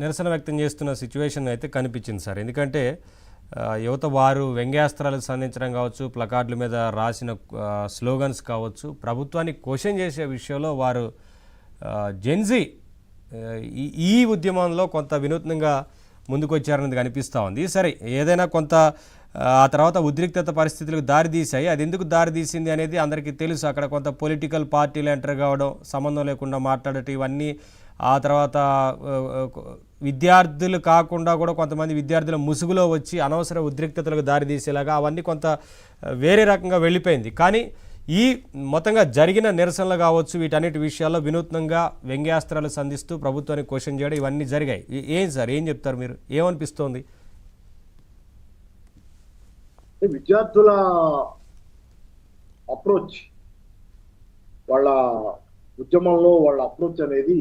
నిరసన వ్యక్తం చేస్తున్న సిచ్యువేషన్ అయితే కనిపించింది సార్. ఎందుకంటే యువత వారు వ్యంగ్యాస్త్రాలకు సంధించడం కావచ్చు, ప్లకార్డుల మీద రాసిన స్లోగన్స్ కావచ్చు, ప్రభుత్వాన్ని క్వశ్చన్ చేసే విషయంలో వారు జెన్జీ ఈ ఉద్యమంలో కొంత వినూత్నంగా ముందుకు వచ్చారన్నది కనిపిస్తూ ఉంది. సరే, ఏదైనా కొంత ఆ తర్వాత ఉద్రిక్తత పరిస్థితులకు దారితీశాయి. అది ఎందుకు దారితీసింది అనేది అందరికీ తెలుసు. అక్కడ కొంత పొలిటికల్ పార్టీలు ఎంటర్ కావడం, సంబంధం లేకుండా మాట్లాడటం, ఇవన్నీ. ఆ తర్వాత విద్యార్థులు కాకుండా కూడా కొంతమంది విద్యార్థుల ముసుగులో వచ్చి అనవసర ఉద్రిక్తతలకు దారితీసేలాగా అవన్నీ కొంత వేరే రకంగా వెళ్ళిపోయింది. కానీ ఈ మొత్తంగా జరిగిన నిరసనలు కావచ్చు, వీటన్నిటి విషయాల్లో వినూత్నంగా వ్యంగ్యాస్త్రాలు సంధిస్తూ ప్రభుత్వానికి క్వశ్చన్ చేయడం ఇవన్నీ జరిగాయి. ఏం సార్, ఏం చెప్తారు మీరు? ఏమనిపిస్తోంది? విద్యార్థుల అప్రోచ్, వాళ్ళ ఉద్యమంలో వాళ్ళ అప్రోచ్ అనేది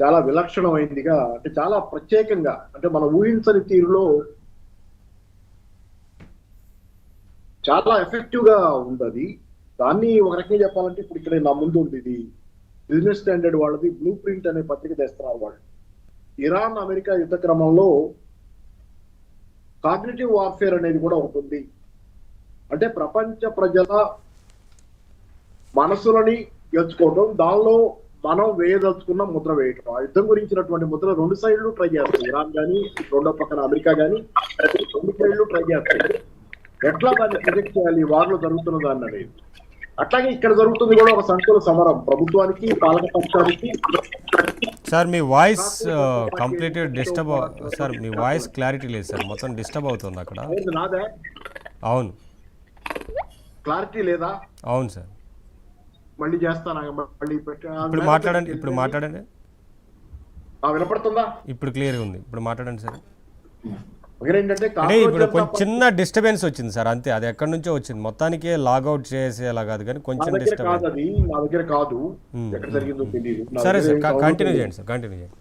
చాలా విలక్షణమైందిగా, అంటే చాలా ప్రత్యేకంగా, అంటే మనం ఊహించని తీరులో చాలా ఎఫెక్టివ్ గా ఉంది. దాన్ని ఒక రకంగా చెప్పాలంటే ఇప్పుడు ఇక్కడ నా ముందు ఉంది, ఇది బిజినెస్ స్టాండర్డ్ వాళ్ళది బ్లూ ప్రింట్ అనే పత్రిక తెస్తున్నారు వాళ్ళు. ఇరాన్ అమెరికా యుద్ధ క్రమంలో కాగ్నిటివ్ వార్ఫేర్ అనేది కూడా ఉంటుంది. అంటే ప్రపంచ ప్రజల మనసులని గెలుచుకోవడం, దానిలో మనం వేయదలుచుకున్న ముద్ర వేయటం. ఆ యుద్ధం గురించినటువంటి ముద్ర రెండు సైడ్లు ట్రై చేస్తాయి. ఇరాన్ కానీ రెండో పక్కన అమెరికా కానీ రెండు సైడ్లు ట్రై చేస్తాయి. ఎట్లా దాన్ని ప్రొజెక్ట్ చేయాలి వార్లో జరుగుతున్న దాన్ని అనేది. అట్లాగే ఇక్కడ జరుగుతుంది కూడా ఒక సంకుల సమరం ప్రభుత్వానికి, పాలక పక్షానికి. సార్, మీ వాయిస్ కంప్లీట్ డిస్టర్బ్. సార్, మీ వాయిస్ క్లారిటీ లేదు సార్, మొత్తం డిస్టర్బ్ అవుతుంది అక్కడ. నాదే? అవును, క్లారిటీ లేదా? అవును సార్. మళ్ళీ చేస్తాను, మళ్ళీ ఇప్పుడు మాట్లాడండి. ఇప్పుడు మాట్లాడండి. వినపడుతుందా? ఇప్పుడు క్లియర్గా ఉంది. ఇప్పుడు మాట్లాడండి సార్. ఏంటంటే ఇప్పుడు కొంచెం చిన్న డిస్టర్బెన్స్ వచ్చింది సార్, అంతే. అది ఎక్కడి నుంచో వచ్చింది, మొత్తానికే లాగౌట్ చేసేలా కాదు, కానీ కొంచెం డిస్టర్బెన్స్. నా దగ్గర కాదు, ఎక్కడ జరిగిందో తెలియదు. సరే సార్, కంటిన్యూ చేయండి సార్, కంటిన్యూ చేయండి.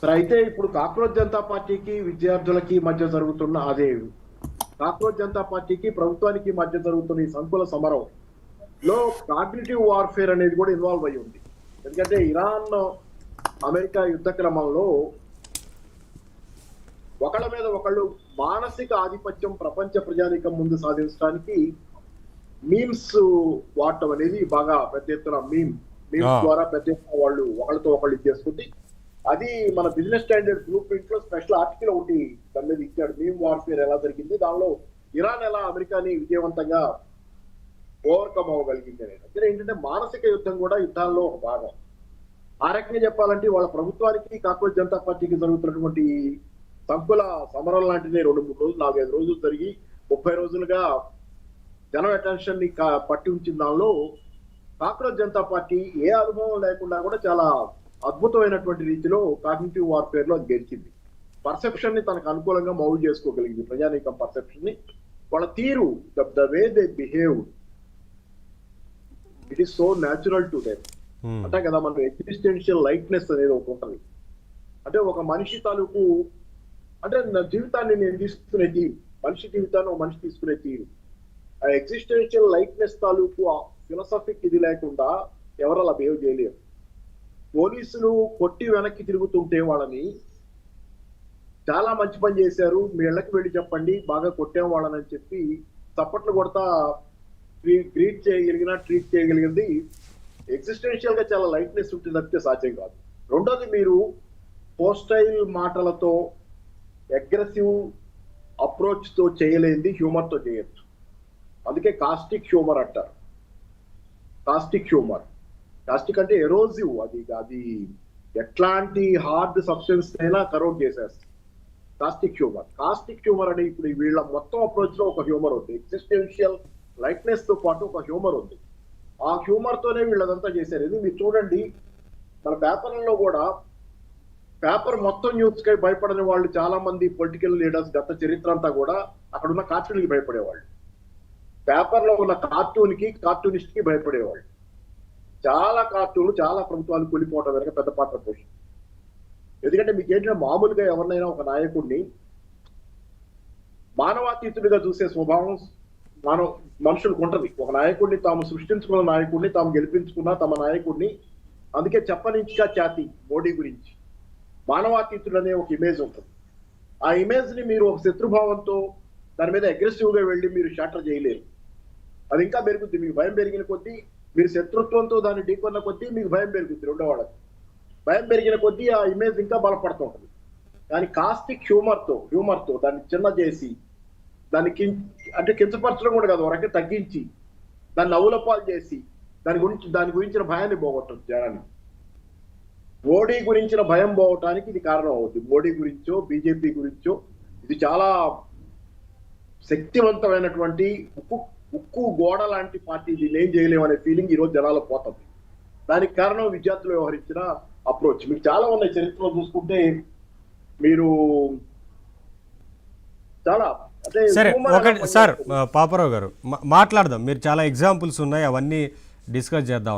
సరే, అయితే ఇప్పుడు కాక్రోచ్ జనతా పార్టీకి విద్యార్థులకి మధ్య జరుగుతున్న అదే, కాక్రోచ్ జనతా పార్టీకి ప్రభుత్వానికి మధ్య జరుగుతున్న ఈ సంకుల సమరం లో కాగ్నిటివ్ వార్ఫేర్ అనేది కూడా ఇన్వాల్వ్ అయి ఉంది. ఎందుకంటే ఇరాన్ అమెరికా యుద్ధ క్రమంలో ఒకళ్ళ మీద ఒకళ్ళు మానసిక ఆధిపత్యం ప్రపంచ ప్రజానీకం ముందు సాధించడానికి మీమ్స్ వాడటం అనేది బాగా పెద్ద ఎత్తున మీమ్స్ ద్వారా పెద్ద ఎత్తున వాళ్ళు ఒకళ్ళతో ఒకళ్ళు చేసుకుంటే, అది మన బిజినెస్ స్టాండర్డ్ బ్లూ ప్రింట్ లో స్పెషల్ ఆర్టికల్ ఒకటి దాని మీద ఇచ్చాడు. మీమ్ వార్ఫేర్ ఎలా జరిగింది, దానిలో ఇరాన్ ఎలా అమెరికాని విజయవంతంగా ఓవర్కమ్ అవ్వగలిగింది అనేది. అంటే ఏంటంటే మానసిక యుద్ధం కూడా యుద్ధాల్లో ఒక భాగం. ఆ రకంగా చెప్పాలంటే వాళ్ళ ప్రభుత్వానికి కాక్రోచ్ జనతా పార్టీకి జరుగుతున్నటువంటి సంకుల సమరం లాంటిది 2-3 రోజులు 4-5 రోజులు జరిగి 30 రోజులుగా జనం అటెన్షన్ ని పట్టి ఉంచిన దానిలో కాక్రోచ్ జనతా పార్టీ ఏ అనుభవం లేకుండా కూడా చాలా అద్భుతమైనటువంటి రీతిలో కాగ్నిటివ్ వార్ఫేర్ లో అది గెలిచింది. పర్సెప్షన్ ని తనకు అనుకూలంగా మౌల్డ్ చేసుకోగలిగింది. ప్రజానీకం పర్సెప్షన్ ని, వాళ్ళ తీరు, the way they behave, it is so natural to them. అంటే కదా మన ఎగ్జిస్టెన్షియల్ లైట్నెస్ అనేది ఒకటి ఉంటుంది. అంటే ఒక మనిషి తాలూకు, అంటే నా జీవితాన్ని నేను తీసుకునే తీరు, మనిషి జీవితాన్ని ఒక మనిషి తీసుకునే తీరు, ఆ ఎగ్జిస్టెన్షియల్ లైట్నెస్ తాలూకు ఆ ఫిలాసఫిక్ ఇది లేకుండా ఎవరు అలా బిహేవ్ చేయలేరు. పోలీసులు కొట్టి వెనక్కి తిరుగుతుంటే వాళ్ళని చాలా మంచి పని చేశారు, మీ ఇళ్ళకి వెళ్ళి చెప్పండి బాగా కొట్టాం వాళ్ళని అని చెప్పి చప్పట్లు కొడతా ట్రీట్ చేయగలిగింది ఎగ్జిస్టెన్షియల్ గా చాలా లైట్నెస్ ఉంటుంది తప్పితే సాధ్యం కాదు. రెండోది, మీరు పోస్టైల్ మాటలతో అగ్రెసివ్ అప్రోచ్ తో చేయలేంది హ్యూమర్ తో చేయొచ్చు. అందుకే కాస్టిక్ హ్యూమర్ అంటారు. కాస్టిక్ హ్యూమర్, కాస్టిక్ అంటే ఎరోజివ్, అది ఎట్లాంటి హార్డ్ సబ్స్టెన్స్ అయినా కరోడ్ చేసేస్తుంది. కాస్టిక్ హ్యూమర్ అని ఇప్పుడు వీళ్ళ మొత్తం అప్రోచ్ లో ఒక హ్యూమర్ ఉంది, ఎగ్జిస్టెన్షియల్ లైట్నెస్ తో పాటు ఒక హ్యూమర్ ఉంది. ఆ హ్యూమర్ తోనే వీళ్ళదంతా చేశారు. ఇది మీరు చూడండి, మన పేపర్లలో కూడా పేపర్ మొత్తం న్యూస్ కి భయపడని వాళ్ళు చాలా మంది పొలిటికల్ లీడర్స్ గత చరిత్ర అంతా కూడా అక్కడ ఉన్న కార్టూన్కి భయపడేవాళ్ళు, పేపర్లో ఉన్న కార్టూనిస్ట్ కి భయపడేవాళ్ళు. చాలా కార్టూన్లు చాలా ప్రభుత్వాలు కూలిపోవడం వెనక పెద్ద పాత్ర పోషి. ఎందుకంటే మీకు ఏంటంటే మామూలుగా ఎవరినైనా ఒక నాయకుడిని మానవాతీతుడిగా చూసే స్వభావం మనుషులకు ఉంటది. ఒక నాయకుడిని తాము సృష్టించుకున్న నాయకుడిని, తాము గెలిపించుకున్న తమ నాయకుడిని, అందుకే చెప్పనించిగా ఖ్యాతి మోడీ గురించి. మానవాతీతుడు అనే ఒక ఇమేజ్ ఉంటుంది. ఆ ఇమేజ్ ని మీరు ఒక శత్రుభావంతో దాని మీద అగ్రెసివ్ గా వెళ్ళి మీరు షాటర్ చేయలేరు. అది ఇంకా పెరుగుద్ది. మీకు భయం పెరిగిన కొద్దీ, మీరు శత్రుత్వంతో దాన్ని ఢీకొన్న కొద్దీ మీకు భయం పెరుగుద్ది. రెండో వాళ్ళకి భయం పెరిగిన కొద్దీ ఆ ఇమేజ్ ఇంకా బలపడుతూ ఉంటుంది. కానీ కాస్టిక్ హ్యూమర్తో దాన్ని చిన్న చేసి, దాన్ని అంటే కించపరచడం కూడా కాదు, ఒక రకంగా తగ్గించి దాన్ని నవ్వులపాలు చేసి దాని గురించిన భయాన్ని పోగొట్టదు జనాన్ని. మోడీ గురించిన భయం పోవటానికి ఇది కారణం అవుతుంది. మోడీ గురించో బీజేపీ గురించో ఇది చాలా శక్తివంతమైనటువంటి ఉక్కు గోడ లాంటి పార్టీ, దీన్ని ఏం చేయలేము అనే ఫీలింగ్ ఈరోజు జనాల్లో పోతుంది. దానికి కారణం విద్యార్థులు వ్యవహరించిన అప్రోచ్. మీకు చాలా ఉన్నాయి చరిత్రలో చూసుకుంటే. మీరు చాలా అంటే సరే ఒకటి సార్ పాపారావు గారు మాట్లాడదాం. మీరు చాలా ఎగ్జాంపుల్స్ ఉన్నాయి, అవన్నీ డిస్కస్ చేద్దాం.